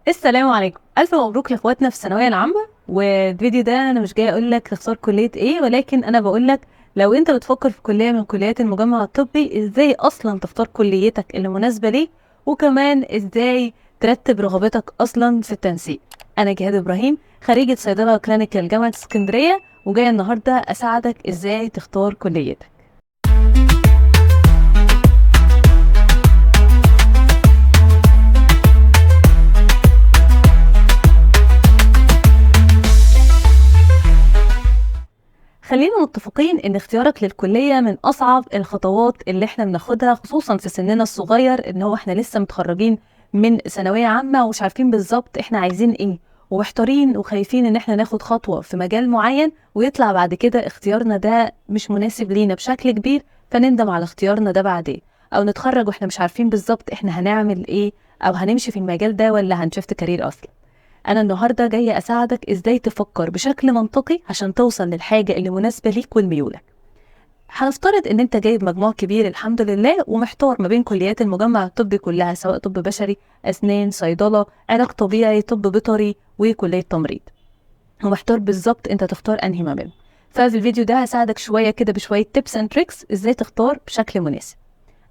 السلام عليكم، الف مبروك لاخواتنا في الثانويه العامه. والفيديو ده انا مش جاي اقول لك تختار كليه ايه، ولكن انا بقول لك لو انت بتفكر في كليه من كليات المجمع الطبي ازاي اصلا تختار كليتك اللي مناسبه ليك، وكمان ازاي ترتب رغبتك اصلا في التنسيق. انا جهاد ابراهيم، خريجه صيدله كلينيكال جامعه اسكندريه، وجايه النهارده اساعدك ازاي تختار كليتك. خلينا متفقين ان اختيارك للكلية من اصعب الخطوات اللي احنا بناخدها، خصوصا في سننا الصغير، ان هو احنا لسه متخرجين من ثانوية عامة ومش عارفين بالظبط احنا عايزين ايه، ومحتارين وخايفين ان احنا ناخد خطوة في مجال معين ويطلع بعد كده اختيارنا ده مش مناسب لينا بشكل كبير، فنندم على اختيارنا ده بعدين، او نتخرج واحنا مش عارفين بالظبط احنا هنعمل ايه، او هنمشي في المجال ده ولا هنشفت كارير اصلا. انا النهارده جايه اساعدك ازاي تفكر بشكل منطقي عشان توصل للحاجه اللي مناسبه ليك ولميولك. هنفترض ان انت جايب مجموع كبير الحمد لله، ومحتار ما بين كليات المجمع الطبي كلها، سواء طب بشري، اسنان، صيدله، علاج طبيعي، طب بيطري، وكليه تمريض، ومحتار بالظبط انت تختار انهي ما بينهم. ففي الفيديو ده هساعدك شويه كده بشويه تيبس اند تريكس ازاي تختار بشكل مناسب.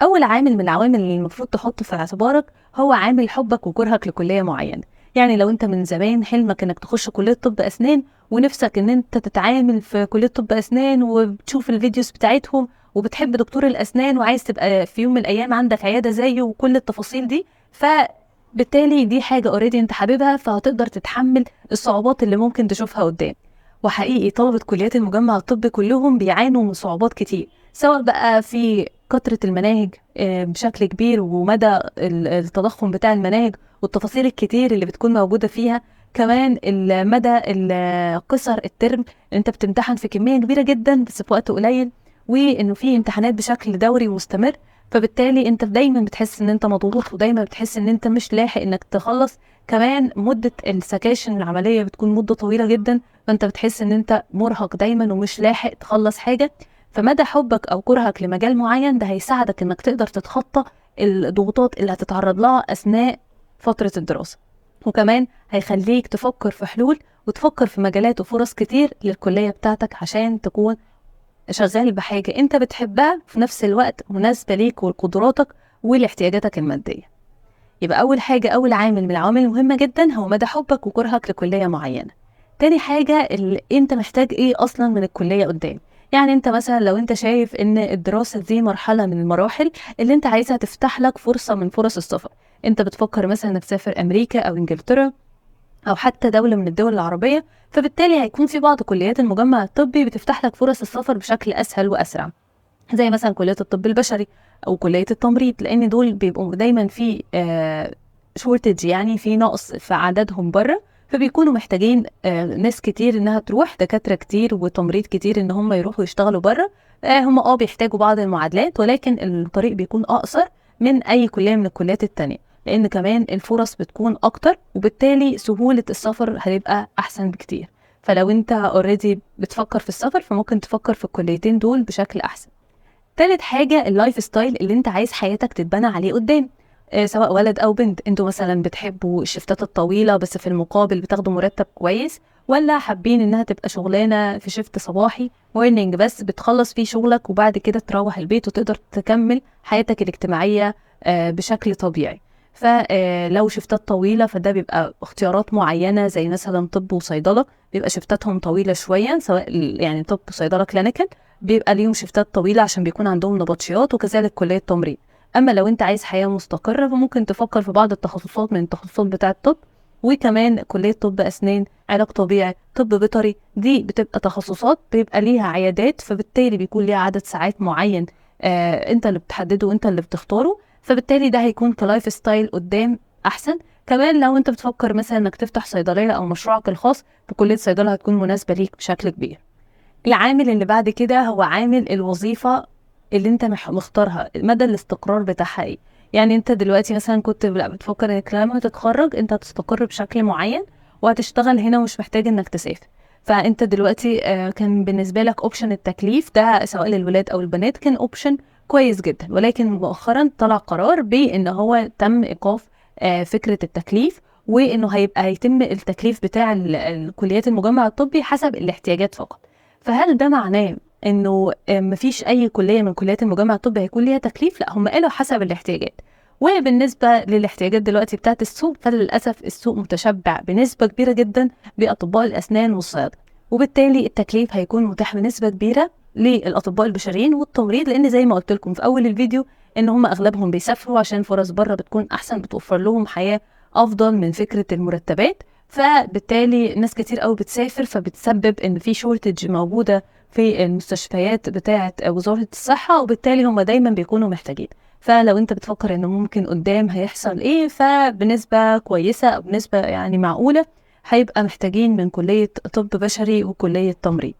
أول عامل من العوامل اللي المفروض تحطه في اعتبارك هو عامل حبك وكرهك لكلية معينة. يعني لو انت من زمان حلمك انك تخش كلية طب أسنان، ونفسك ان انت تتعامل في كلية طب أسنان وبتشوف الفيديوز بتاعتهم وبتحب دكتور الأسنان وعايز تبقى في يوم من الأيام عندك عيادة زيه وكل التفاصيل دي، فبالتالي دي حاجة اوريدي انت حاببها، فهتقدر تتحمل الصعوبات اللي ممكن تشوفها قدام. وحقيقي طلبة كليات المجمع الطبي كلهم بيعانوا من صعوبات كتير، سواء بقى في كثرة المناهج بشكل كبير، ومدى التضخم بتاع المناهج والتفاصيل الكتير اللي بتكون موجودة فيها، كمان مدى قصر الترم، انت بتمتحن في كمية كبيرة جدا بس في وقت قليل، وانه في امتحانات بشكل دوري ومستمر، فبالتالي انت دايما بتحس ان انت مضغوط، ودايما بتحس ان انت مش لاحق انك تخلص. كمان مدة السكاشن العملية بتكون مدة طويلة جدا، فانت بتحس ان انت مرهق دايما ومش لاحق تخلص حاجة. فمدى حبك او كرهك لمجال معين ده هيساعدك انك تقدر تتخطى الضغوطات اللي هتتعرض لها اثناء فترة الدراسة، وكمان هيخليك تفكر في حلول وتفكر في مجالات وفرص كتير للكلية بتاعتك عشان تكون شغال بحاجة انت بتحبها في نفس الوقت مناسبة ليك ولقدراتك ولاحتياجاتك المادية. يبقى أول حاجة، أول عامل من العوامل المهمة جدا هو مدى حبك وكرهك لكلية معينة. تاني حاجة، اللي انت محتاج ايه أصلا من الكلية قدام. يعني انت مثلا لو انت شايف ان الدراسة دي مرحلة من المراحل اللي انت عايزها تفتح لك فرصة من فرص السفر، انت بتفكر مثلا انك تسافر أمريكا أو إنجلترا أو حتى دولة من الدول العربية، فبالتالي هيكون في بعض كليات المجمع الطبي بتفتح لك فرص السفر بشكل أسهل وأسرع، زي مثلا كلية الطب البشري أو كلية التمريض، لأن دول بيبقوا دايما في شورتج، يعني في نقص في عددهم بره، فبيكونوا محتاجين ناس كتير إنها تروح، دكاترة كتير وتمريض كتير إن هم يروحوا يشتغلوا بره. هم بيحتاجوا بعض المعادلات، ولكن الطريق بيكون أقصر من أي كلية من الكليات التانية، لأن كمان الفرص بتكون أكتر، وبالتالي سهولة السفر هتبقى أحسن بكتير. فلو انت اوريدي بتفكر في السفر فممكن تفكر في الكليتين دول بشكل أحسن. تالت حاجة اللايف ستايل اللي انت عايز حياتك تتبنى عليه قدام، سواء ولد او بنت، انتوا مثلا بتحبوا الشفتات الطويلة بس في المقابل بتاخدوا مرتب كويس، ولا حابين انها تبقى شغلانة في شفت صباحي مورنينج بس بتخلص فيه شغلك وبعد كده تروح البيت وتقدر تكمل حياتك الاجتماعية بشكل طبيعي. فلو شفتات طويلة فده بيبقى اختيارات معينة، زي مثلا طب وصيدلة بيبقى شفتاتهم طويلة شوية، سواء يعني طب وصيدلة كلينيكال بيبقى ليهم شفتات طويلة عشان بيكون عندهم نبطشيات، وكذلك كلية تمريض. أما لو أنت عايز حياة مستقرة فممكن تفكر في بعض التخصصات من التخصصات بتاعة الطب، وكمان كلية طب أسنان، علاج طبيعي، طب بيطري، دي بتبقى تخصصات بيبقى ليها عيادات، فبالتالي بيكون ليها عدد ساعات معين أنت اللي بتحدده وأنت اللي بتختاره، فبالتالي ده هيكون كلايف ستايل قدام أحسن. كمان لو أنت بتفكر مثلا إنك تفتح صيدلية أو مشروعك الخاص، فكلية صيدلة هتكون مناسبة ليك بشكل كبير. العامل اللي بعد كده هو عامل الوظيفة اللي انت مختارها، مدى الاستقرار بتاعها ايه. يعني انت دلوقتي مثلا كنت بتفكر انك لما تتخرج انت هتستقر بشكل معين وهتشتغل هنا ومش محتاج انك تسافر، فانت دلوقتي كان بالنسبة لك اوبشن التكليف ده سواء للولاد او البنات كان اوبشن كويس جدا، ولكن مؤخرا طلع قرار بان هو تم ايقاف فكرة التكليف، وانه هيتم التكليف بتاع الكليات المجمع الطبي حسب الاحتياجات فقط. فهل ده معناه انه مفيش اي كليه من كليات المجمع الطبي هيكون ليها تكليف؟ لا، هم قالوا حسب الاحتياجات. وبالنسبه للاحتياجات دلوقتي بتاعت السوق، فللاسف السوق متشبع بنسبه كبيره جدا باطباء الاسنان والصيادله، وبالتالي التكليف هيكون متاح بنسبه كبيره للاطباء البشريين والتمريض، لان زي ما قلت لكم في اول الفيديو ان هم اغلبهم بيسافروا عشان فرص بره بتكون احسن، بتوفر لهم حياه افضل من فكره المرتبات. فبالتالي ناس كتير قوي بتسافر، فبتسبب ان في شورتج موجوده في المستشفيات بتاعه وزاره الصحه، وبالتالي هم دايما بيكونوا محتاجين. فلو انت بتفكر انه ممكن قدام هيحصل ايه، فبنسبه كويسه او بنسبه يعني معقوله هيبقى محتاجين من كليه طب بشري وكليه تمريض.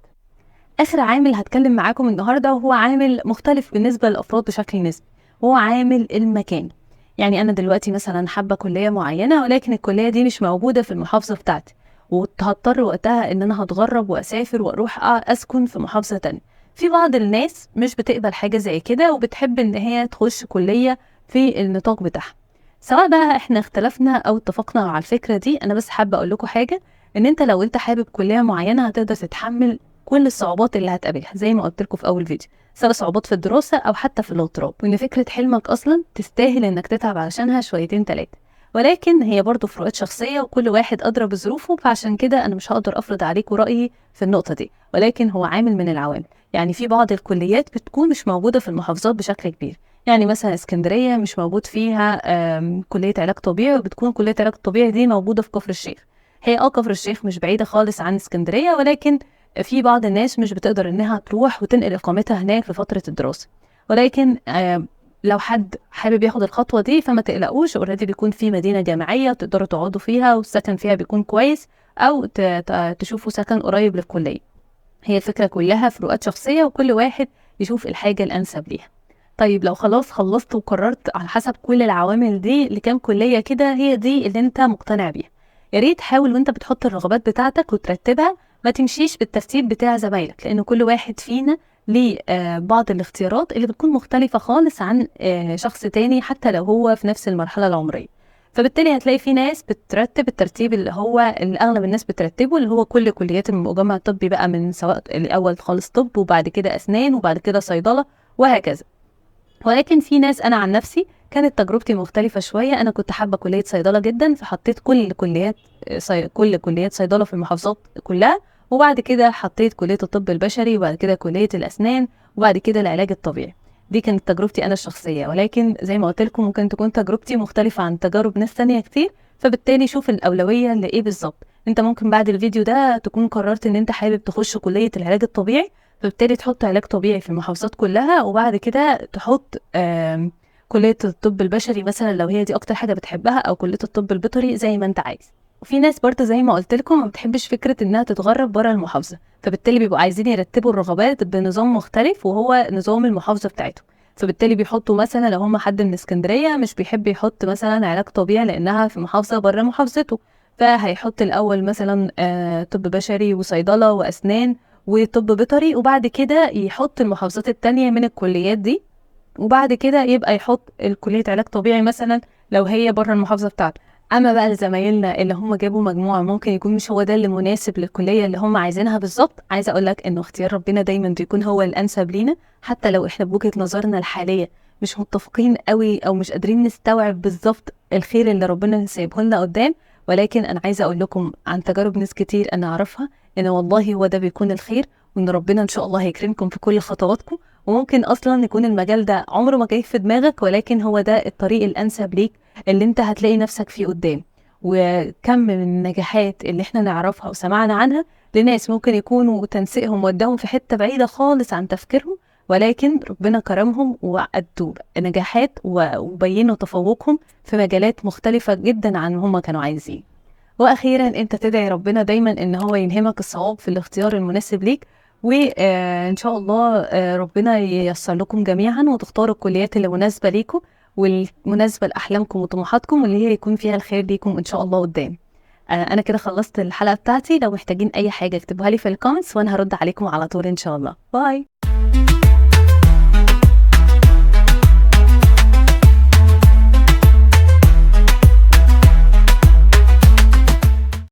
اخر عامل هتكلم معاكم النهارده وهو عامل مختلف بالنسبه للافراد بشكل نسبي، وهو عامل المكان. يعني انا دلوقتي مثلا حابه كليه معينه، ولكن الكليه دي مش موجوده في المحافظه بتاعتي، وهضطر وقتها ان انا هتغرب واسافر واروح اسكن في محافظه تانية. في بعض الناس مش بتقبل حاجه زي كده، وبتحب ان هي تخش كليه في النطاق بتاعها. سواء بقى احنا اختلفنا او اتفقنا على الفكره دي، انا بس حابه اقول لكم حاجه، ان انت لو انت حابب كليه معينه هتقدر تتحمل كل الصعوبات اللي هتقابلها زي ما قلت لكم في اول فيديو، سواء صعوبات في الدراسه او حتى في الاغتراب، وان فكره حلمك اصلا تستاهل انك تتعب علشانها شويتين ثلاثه. ولكن هي برضه فروقات شخصيه، وكل واحد ادرى بظروفه، فعشان كده انا مش هقدر افرض عليكم رايي في النقطه دي، ولكن هو عامل من العوامل. يعني في بعض الكليات بتكون مش موجوده في المحافظات بشكل كبير، يعني مثلا اسكندريه مش موجود فيها كليه علاج طبيعي، وبتكون كليه علاج طبيعي دي موجوده في كفر الشيخ. هي كفر الشيخ مش بعيده خالص عن اسكندريه، ولكن في بعض الناس مش بتقدر انها تروح وتنقل اقامتها هناك في فتره الدراسه. ولكن لو حد حابب ياخد الخطوه دي فما تقلقوش، اوريدي بيكون في مدينه جامعيه تقدروا تقعدوا فيها والسكن فيها بيكون كويس، او تشوفوا سكن قريب للكليه. هي الفكره كلها فروقات شخصيه، وكل واحد يشوف الحاجه الانسب ليها. طيب لو خلاص خلصت وقررت على حسب كل العوامل دي لكام كليه كده هي دي اللي انت مقتنع بيها، يا ريت حاول وانت بتحط الرغبات بتاعتك وترتبها ما تمشيش بالترتيب بتاع زمايلك، لان كل واحد فينا ليه بعض الاختيارات اللي بتكون مختلفه خالص عن شخص تاني حتى لو هو في نفس المرحله العمريه. فبالتالي هتلاقي في ناس بترتب الترتيب اللي اغلب الناس بترتبه، اللي هو كل كليات المجمع الطبي بقى، من سواء الاول خالص طب وبعد كده اسنان وبعد كده صيدله وهكذا. ولكن في ناس، انا عن نفسي كانت تجربتي مختلفه شويه، انا كنت حابه كليه صيدله جدا، فحطيت كل كليات صيدله في المحافظات كلها، وبعد كده حطيت كليه الطب البشري، وبعد كده كليه الاسنان، وبعد كده العلاج الطبيعي. دي كانت تجربتي انا الشخصيه، ولكن زي ما قلت لكم ممكن تكون تجربتي مختلفه عن تجارب ناس تانية كتير، فبالتالي شوف الاولويه لايه بالظبط. انت ممكن بعد الفيديو ده تكون قررت ان انت حابب تخش كليه العلاج الطبيعي، فبالتالي تحط علاج طبيعي في المحافظات كلها، وبعد كده تحط كلية الطب البشري مثلا لو هي دي أكتر حاجة بتحبها، أو كلية الطب البيطري زي ما أنت عايز. وفي ناس برضه زي ما قلت لكم ما بتحبش فكرة إنها تتغرب بره المحافظة، فبالتالي بيبقوا عايزين يرتبوا الرغبات بنظام مختلف وهو نظام المحافظة بتاعتهم. فبالتالي بيحطوا مثلا لو هم حد من اسكندرية مش بيحب يحط مثلا علاج طبيعي لأنها في محافظة بره محافظته، فهيحط الأول مثلا طب بشري وصيدلة وأسنان وطب بيطري، وبعد كده يحط المحافظات التانية من الكليات دي، وبعد كده يبقى يحط الكلية علاج طبيعي مثلا لو هي بره المحافظة بتاعته. اما بقى لزمايلنا اللي هم جابوا مجموعة ممكن يكون مش هو ده اللي مناسب للكلية اللي هم عايزينها بالظبط، عايزة اقول لك انه اختيار ربنا دايما بيكون هو الانسب لينا، حتى لو احنا بوجهة نظرنا الحالية مش متفقين قوي او مش قادرين نستوعب بالظبط الخير اللي ربنا سايبه لنا قدام. ولكن انا عايزة اقول لكم عن تجارب ناس كتير انا اعرفها ان والله هو ده بيكون الخير، وان ربنا ان شاء الله هيكرمكم في كل خطواتكم. وممكن اصلا يكون المجال ده عمره ما جاي في دماغك، ولكن هو ده الطريق الانسب ليك اللي انت هتلاقي نفسك فيه قدام. وكم من النجاحات اللي احنا نعرفها وسمعنا عنها لناس ممكن يكونوا تنسيقهم وداهم في حتة بعيدة خالص عن تفكيرهم، ولكن ربنا كرمهم وأدوا نجاحات وبينوا تفوقهم في مجالات مختلفة جدا عن هم كانوا عايزين. واخيرا انت تدعي ربنا دايما ان هو يلهمك الصواب في الاختيار المناسب ليك، وان شاء الله ربنا ييسر لكم جميعا وتختاروا الكليات اللي مناسبه ليكم والمناسبه لاحلامكم وطموحاتكم، واللي هي يكون فيها الخير ليكم ان شاء الله قدام. انا كده خلصت الحلقه بتاعتي، لو محتاجين اي حاجه اكتبوها لي في الكومنتس وانا هرد عليكم على طول ان شاء الله. باي.